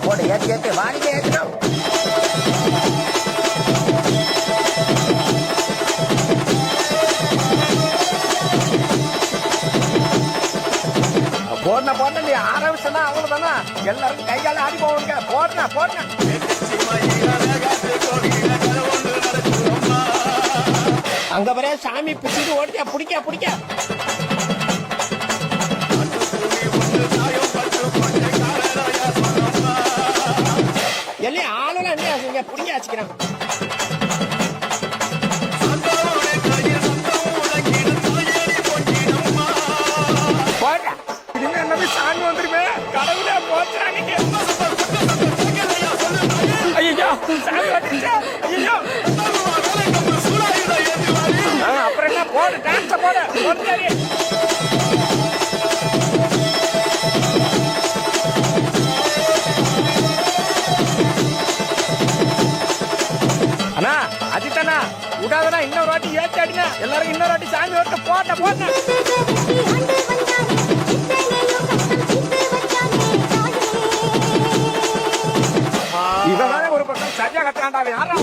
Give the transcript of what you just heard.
போடு ஏத்து வாடிக்கை ஏத்துறோம். போடன நீ ஆரம்பிச்சா அவ்வளவுதானா, எல்லாரும் கையால ஆடி போவாங்க. போடன அங்க வர சாமி பிடிச்சிட்டு ஓடியா பிடிக்க எல்லாம் ஆளுலாம் என்ன பிடிக்க வச்சுக்கிறான். சாமி வந்துருமே கடவுளே போச்சுறாங்க. ஐயோ அப்புறம் என்ன போடு டான்ஸ் போடு. அண்ணா அஜித்தண்ணா விடாதண்ணா, இன்னொரு வாட்டி ஏற்றி அடிங்க. எல்லாரும் இன்னொரு வாட்டி சாமி ஓட்டு போட்ட இவன் ஒரு பக்கம் சரியா கட்டாண்டா யாரா